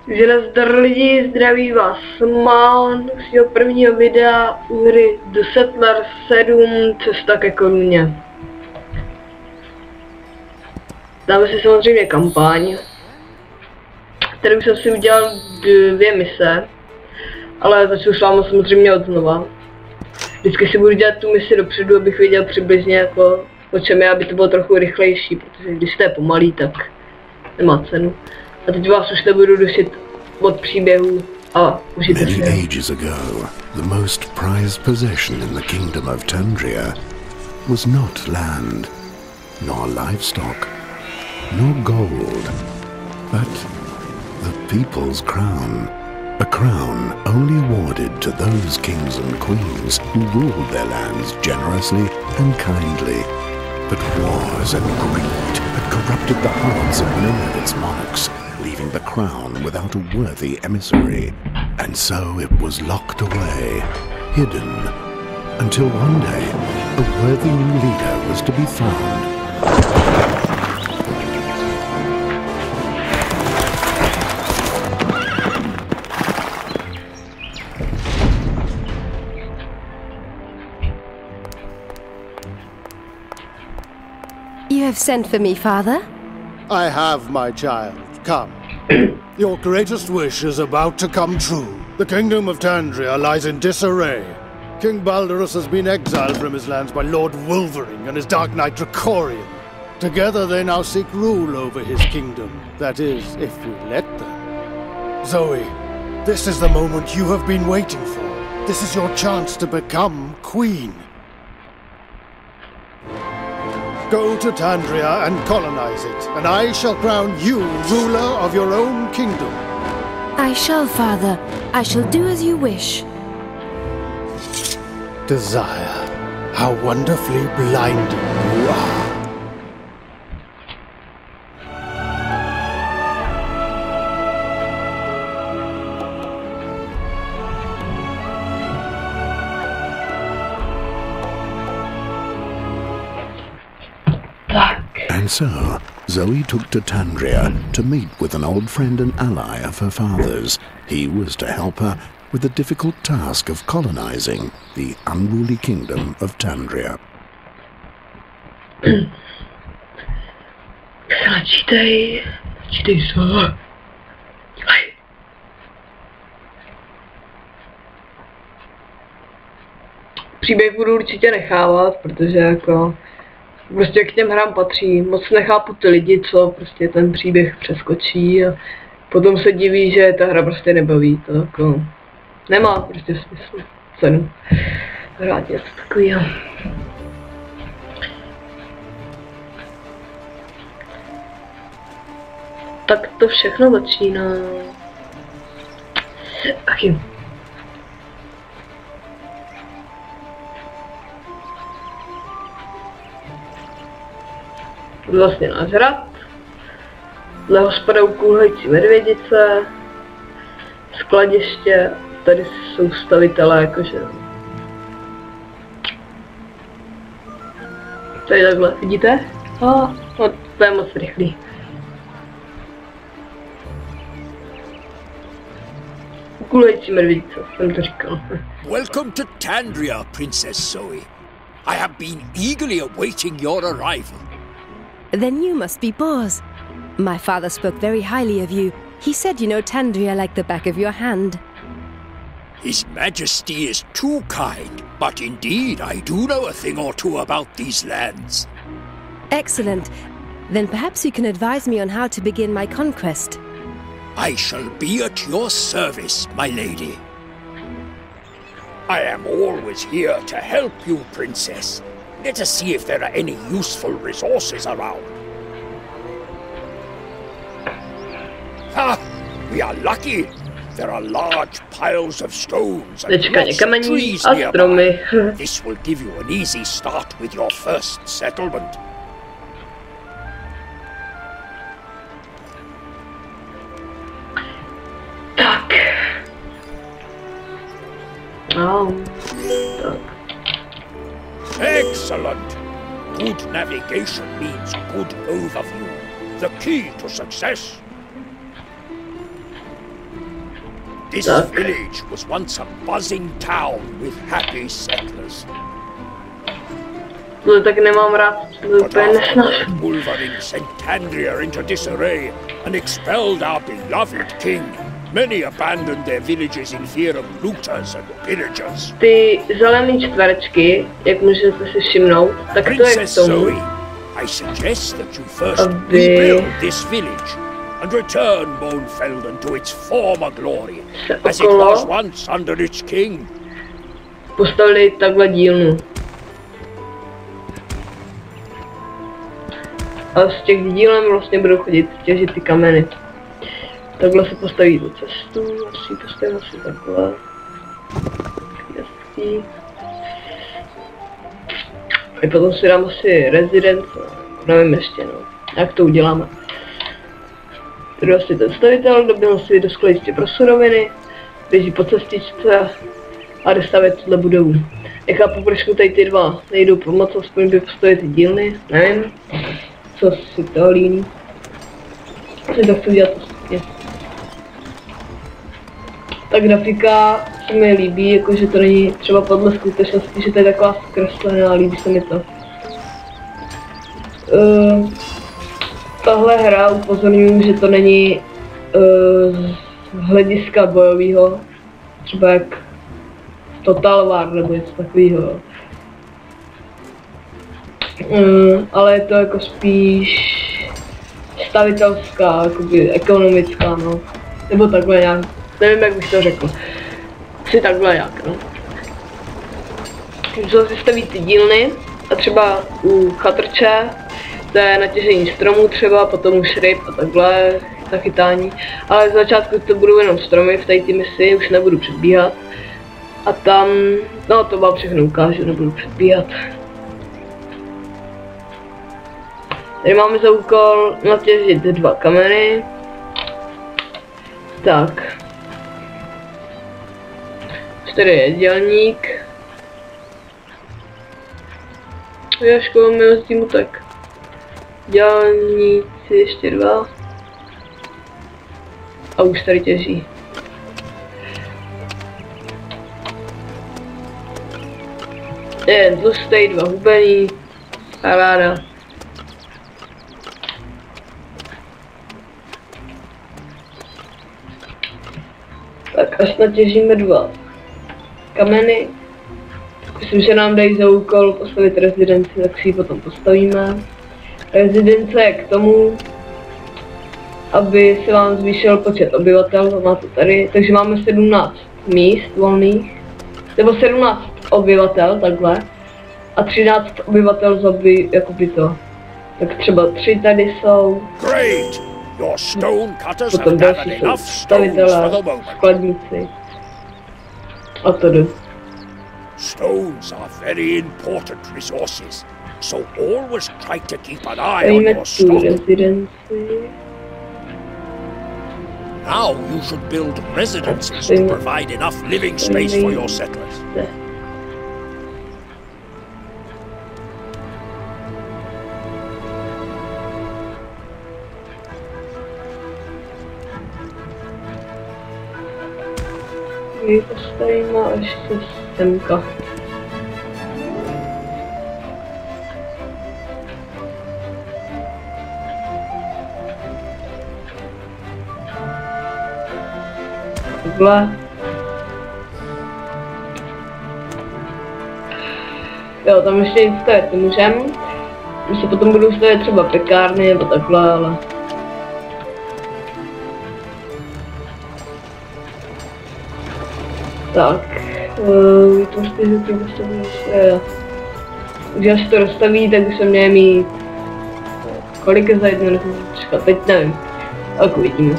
Takže nazdar lidi, zdraví vás Smán z jeho prvního videa u hry The Settler 7 Cesta ke koruně. Dáme si samozřejmě kampaň, kterou jsem si udělal 2 mise, ale začnu s vámi samozřejmě od znova. Vždycky si budu dělat tu misi dopředu, abych věděl přibližně jako o čem je, aby to bylo trochu rychlejší, protože když jste pomalý, tak nemá cenu. A teď vás už nebudu dušit od příběhu a užijte si. Many ages ago, the most prized possession in the kingdom of Tundria was not land, nor livestock, nor gold, but the people's crown. A crown only awarded to those kings and queens who ruled their lands generously and kindly. But wars and greed had corrupted the hearts of many of its monarchs, leaving the crown without a worthy emissary. And so it was locked away, hidden, until one day a worthy new leader was to be found. You have sent for me, Father? I have, my child. Come. Your greatest wish is about to come true. The kingdom of Tundria lies in disarray. King Balderus has been exiled from his lands by Lord Wolverine and his Dark Knight Dracorian. Together they now seek rule over his kingdom. That is, if we let them. Zoe, this is the moment you have been waiting for. This is your chance to become queen. Go to Tundria and colonize it, and I shall crown you ruler of your own kingdom. I shall, Father. I shall do as you wish. Desire, how wonderfully blinding you are. And so, Zoe took to Tundria to meet with an old friend and ally of her father's. He was to help her with the difficult task of colonizing the unruly kingdom of Tundria. Načítej se. Příběh budu určitě nechávat, protože jako prostě k těm hrám patří. Moc nechápu ty lidi, co prostě ten příběh přeskočí a potom se diví, že ta hra prostě nebaví. To jako nemá prostě smysl, cenu hrát něco takového. Tak to všechno začíná. Achy. Vlastně náš hrad, dle hospoda kulhající medvědice, skladiště, tady jsou stavitelé, jakože. Tady takhle, vidíte? No, to je moc rychlý. Kulhající medvědice, jsem to říkal. Welcome to Tundria, Princess Zoe. I have been eagerly awaiting your arrival. Then you must be Bors. My father spoke very highly of you. He said you know Tundria like the back of your hand. His Majesty is too kind, but indeed I do know a thing or two about these lands. Excellent. Then perhaps you can advise me on how to begin my conquest. I shall be at your service, my lady. I am always here to help you, Princess. Let us see if there are any useful resources around. Ha! We are lucky. There are large piles of stones and lots of trees nearby. This will give you an easy start with your first settlement. Tak. Tak. Excellent! Good navigation means good overview. The key to success. This village was once a buzzing town with happy settlers. No tak nemám rád, to úplně nesnáším. Wolverine sent Tandria into disarray and expelled our beloved king. Many abandoned their villages in fear of looters and pillagers. Ty zelené čtverečky, jak můžete si všimnout, tak to je k tomu, I suggest that you first rebuild this village and return Mohnfelden to its former glory, as it was once under its king. Postavili takhle dílnu. A z těch dílen vlastně budou chodit těžit ty kameny. Takhle se postaví tu cestu, asi postavím asi takhle. Jasný. A potom si dám asi rezidence, nevím ještě no, jak to uděláme. Tady asi ten stavitel, doběhl si do skladiště pro suroviny, běží po cestičce a jde stavět tuhle budovu. Nechápu, proč mu tady ty dva nejdou pomoct, aspoň by postavit ty dílny, nevím. Co si to líní. Asi to chci udělat postupně. Ta grafika se mi líbí, jakože to není třeba podle skutečnosti, že to je taková zkreslená, líbí se mi to. Tahle hra upozorňuji, že to není z hlediska bojového, třeba jak Total War nebo něco takového. Ale je to jako spíš stavitelská, jakoby ekonomická, no. Nebo takhle nějak, nevím jak bych to řekl. Asi takhle jak, no. Co si staví ty dílny a třeba u chatrče, to je natěžení stromů třeba, potom už ryb a takhle, na chytání. Ale z začátku to budou jenom stromy v té misi, už nebudu předbíhat. A tam, no to vám všechno ukážu, nebudu předbíhat. Tady máme za úkol natěžit 2 kameny. Tak. Tady je dělník. Já škola mi s tím utek. Dělníci ještě 2. A už tady těží. Jeden tlustý, 2 hubený. Paráda. Tak až natěžíme 2 kameny. Myslím, že nám dají za úkol postavit rezidenci, tak si ji potom postavíme. Rezidence je k tomu, aby se vám zvýšil počet obyvatel, máte tady, takže máme 17 míst volných, nebo 17 obyvatel, takhle, a 13 obyvatel zabi, jakoby to. Tak třeba 3 tady jsou. Potom další jsou stavitelé, skladníci. A to jde. Stones are very important resources, so always try to keep an eye on your stock. Now you should build residences to provide enough living space for your settlers. Postavíme ještě semka. Takhle. Jo, tam ještě nic stavět nemůžem. My se potom budou stavět třeba pekárny nebo takhle, ale... Tak, vytvořte, že to dostaví se... Když až to rozstaví, tak by se měl mít... Kolik je za jednu nechůřka, teď nevím. Tak uvidíme.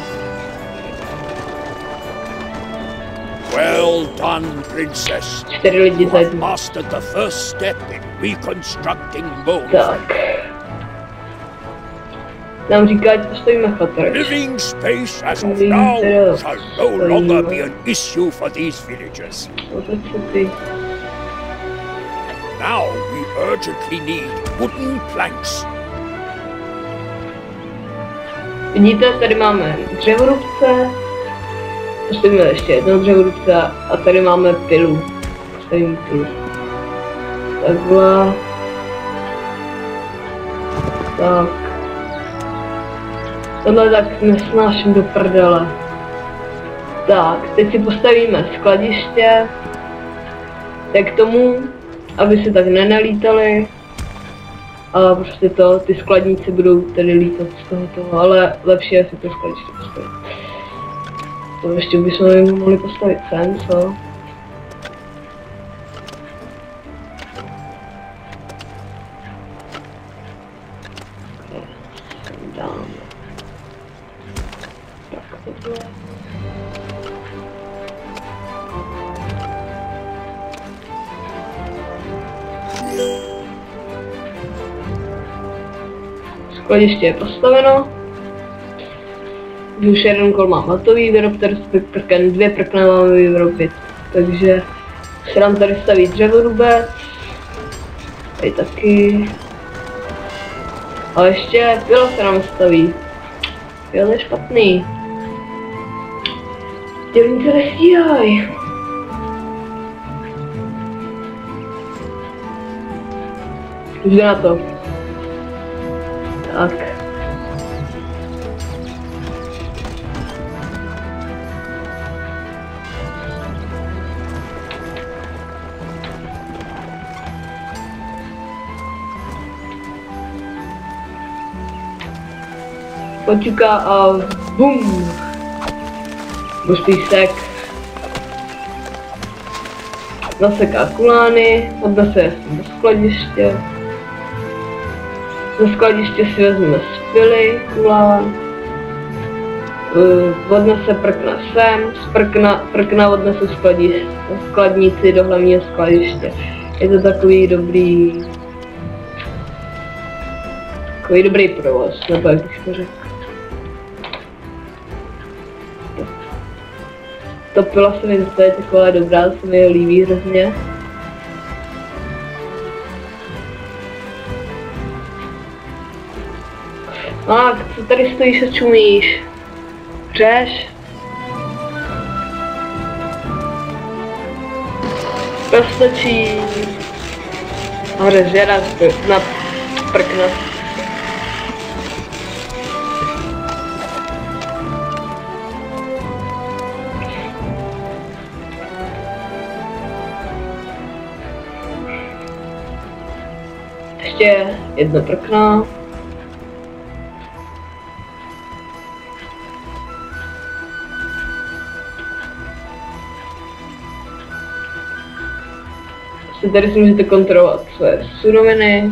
Well done, princess. 4 lidi za jednu. Mastered the first step in reconstructing Mohnfelden. Tak. Nám říká, ať postavíme chatrč. Living space as of now shall no longer be an issue for these villagers. Now we urgently need wooden planks. Vidíte, tady máme dřevorubce, Postavíme ještě jedno dřevorubce a tady máme pilu. Postavím pilu. Takhle. Tak. Tohle tak nesnáším do prdele. Tak, teď si postavíme skladiště. Tak k tomu, aby si tak nenalítali. A prostě ty skladníci budou tedy lítat z tohoto, ale lepší je si to skladiště postavit. To ještě bychom mohli postavit sem, co? Skladiště je postaveno. Už jeden kol mám hotový, vyrobte prken, 2 prkna máme vyrobit. Takže se nám tady staví dřevorubec. Tady taky. A ještě pila se nám staví. Pil je špatný. Dělníci nestíhaj. Už jde na to. Tak. Poťuka a bum. Gustý sek. Naseká kulány, odnese do skladiště. Ze skladiště si vezmeme z pily kulán. Odnese prkna sem, z prkna odnesu skladníci do hlavního skladiště. Je to takový dobrý provoz, nebo jak bych to řekl. To pila se mi to je taková dobrá, se mi líbí hrozně. A co tady stojíš a čumíš? Řeš? Roztočí. A řeš, na prkna. Ještě jedno prkno. Tady si můžete kontrolovat své suroviny.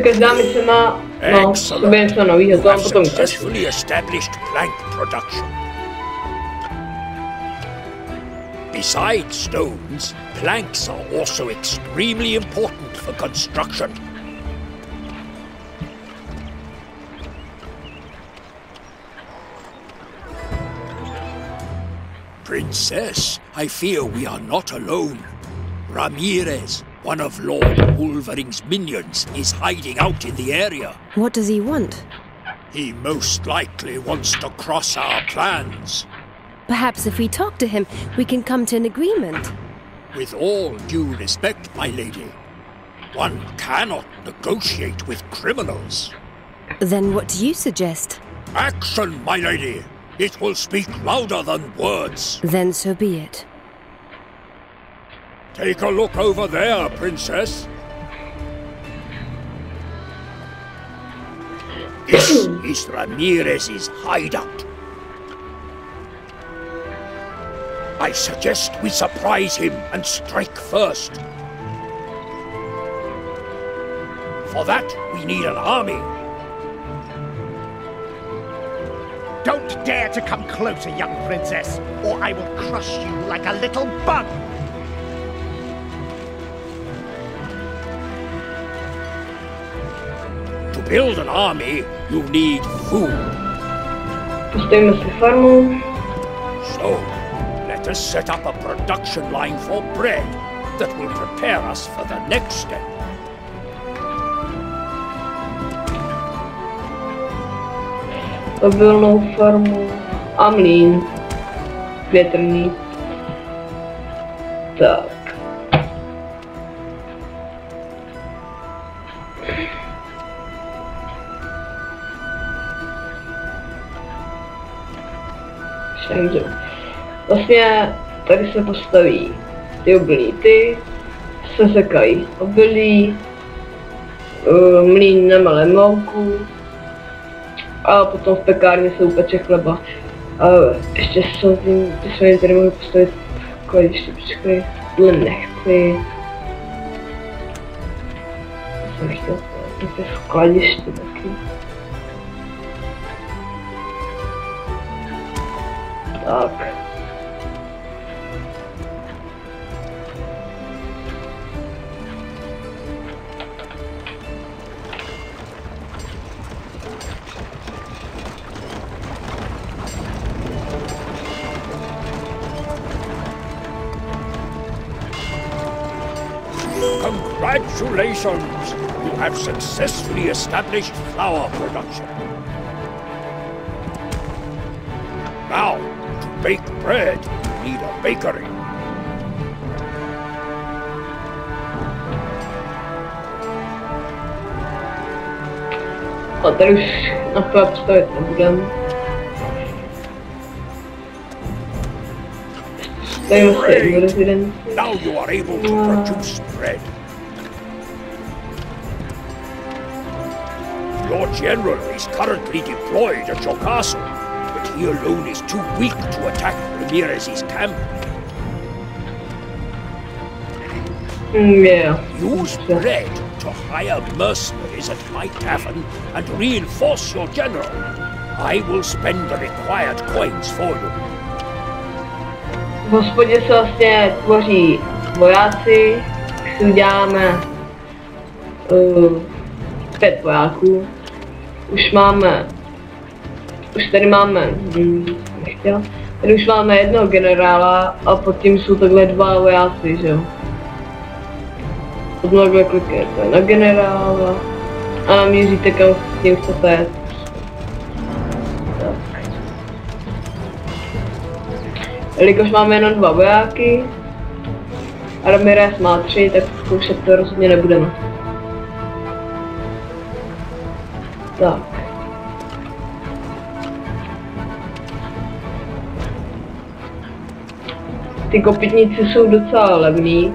Každá mise má sobě něco novýho, to vám potom ukážu. Besides stones, planks are also extremely important for construction. Princess, I fear we are not alone. Ramirez, one of Lord Wolvering's minions, is hiding out in the area. What does he want? He most likely wants to cross our plans. Perhaps if we talk to him, we can come to an agreement. With all due respect, my lady, one cannot negotiate with criminals. Then what do you suggest? Action, my lady! It will speak louder than words. Then so be it. Take a look over there, Princess. This is Ramirez's hideout. I suggest we surprise him and strike first. For that, we need an army. Don't dare to come closer, young princess, or I will crush you like a little bug. To build an army, you need food. Postavíme si farmu. So, let us set up a production line for bread that will prepare us for the next step. Obilnou farmu a mlýn. Větrný. Tak. Vlastně tady se postaví ty obilí, ty se sekají obilí, mlýn namele mouku a potom v pekárně se upeče chleba. A ještě jsme tady mohli postavit skladiště, počkej, tohle nechci. Já jsem chtěl postavit skladiště taky. Tak. Congratulations! You have successfully established flour production. Now, to bake bread, you need a bakery. A tady už na chvíli postavit nebudem. Now you are able to produce bread. Your general is currently deployed at your castle, but he alone is too weak to attack Ramirez's camp. Yeah. Use bread to hire mercenaries at my tavern and reinforce your general. I will spend the required coins for you. V hospodě se vlastně tvoří vojáci, tak si uděláme 5 vojáků. Už tady máme, tady už máme jednoho generála a pod tím jsou takhle 2 vojáci, že jo. Potom takhle kliknete na generála a namíříte, kam s tím chcete jet. Jelikož máme jenom 2 vojáky a Ramirez má 3, tak zkoušet to rozhodně nebudeme. Tak. Ty kopytníci jsou docela levný.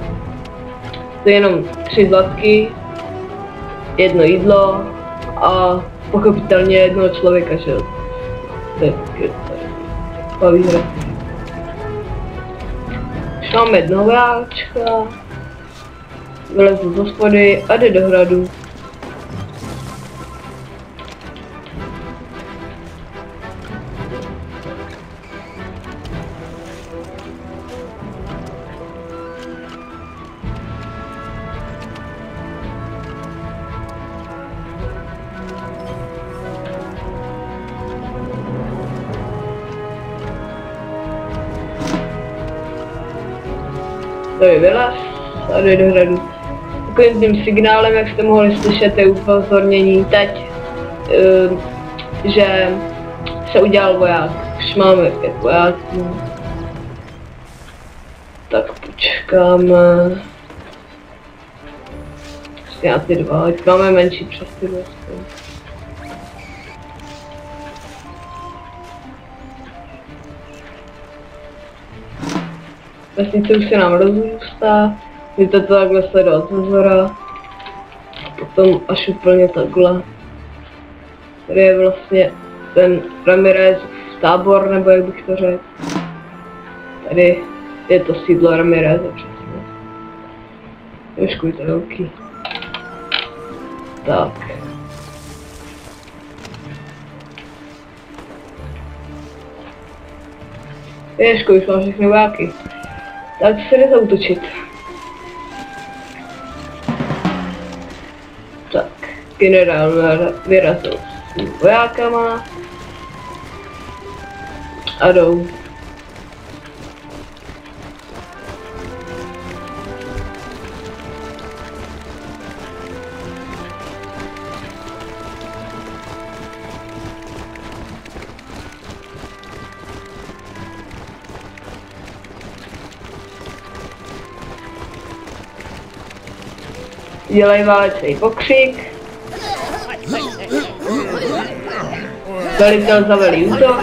To je jenom 3 zlatky, 1 jídlo a pochopitelně 1 člověka, že jo. To je taková výhra. Už máme 1 vojáčka, vylezl z hospody a jde do hradu. Tady vylez a jde do hradu. Takovým tím signálem, jak jste mohli slyšet, je upozornění teď, že se udělal voják. Už máme 5 vojáků. Tak počkáme. Já ty 2, teď máme menší přes ty 2. Vesnice už se nám rozrůstá, můžete to takhle sledovat ze zhora, a potom až úplně takhle. Tady je vlastně ten Ramirez tábor, nebo jak bych to řekl. Tady je to sídlo Ramireze přesně. Trošku je to velký. Tak. Ježko, už mám všechny vojáky. Tak se jde zautočit. Tak, generál vyrazil s vojákama. A jdou. Dělají válečný pokřik. Velitel zavelí útok,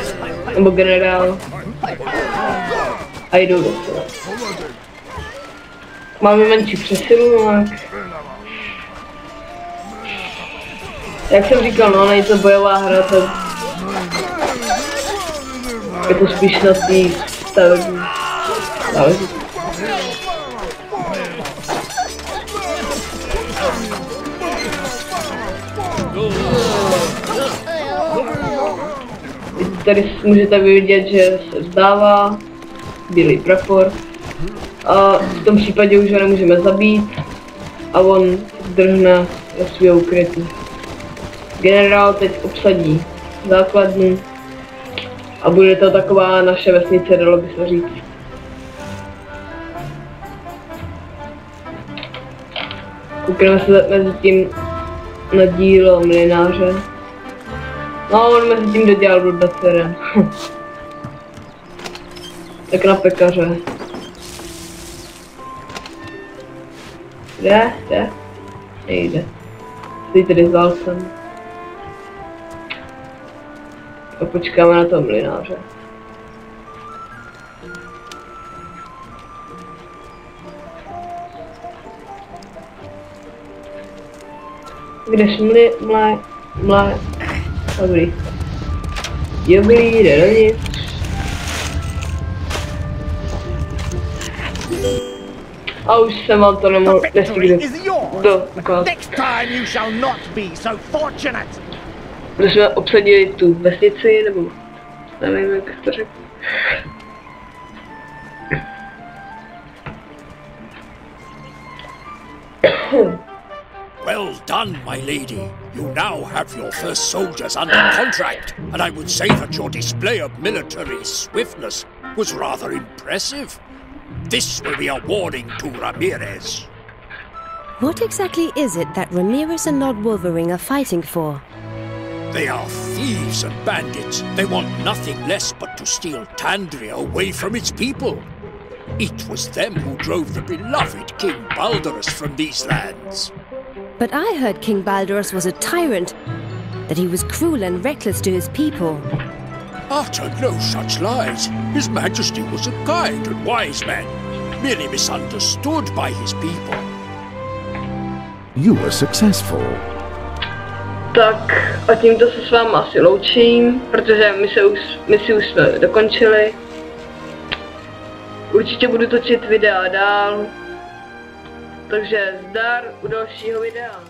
nebo generál. A jdou do toho. Máme menší přesilu, tak. Jak jsem říkal, no, není to bojová hra, to je to spíš na té stavební záležitosti. Tady můžete vidět, že se vzdává bílý prapor a v tom případě už ho nemůžeme zabít a on zdrhne do svého ukrytí. Generál teď obsadí základnu a bude to taková naše vesnice, dalo by se říct. Koukneme se mezi tím na dílo mlynáře. No, on mezi tím dodělal dodat terén. Tak na pekaře. Jde? Nejde. Stojí tady s válcem. A počkáme na toho mlynáře. Kdež mlé. Dobrý. Dobrý, jde dovnitř. A už jsem vám to nemohl nestihnout ukázat. Protože jsme obsadili tu vesnici, nebo nevím, jak to řekl. Well done, my lady. You now have your first soldiers under contract, and I would say that your display of military swiftness was rather impressive. This will be a warning to Ramirez. What exactly is it that Ramirez and Lord Wolverine are fighting for? They are thieves and bandits. They want nothing less but to steal Tandria away from its people. It was them who drove the beloved King Balderus from these lands. But I heard King Balderus was a tyrant, that he was cruel and reckless to his people. Utter no such lies. His Majesty was a kind and wise man, merely misunderstood by his people. You were successful. Tak a tímto se s váma asi loučím, protože misi už jsme dokončili. Určitě budu točit videa dál. Takže zdar u dalšího videa.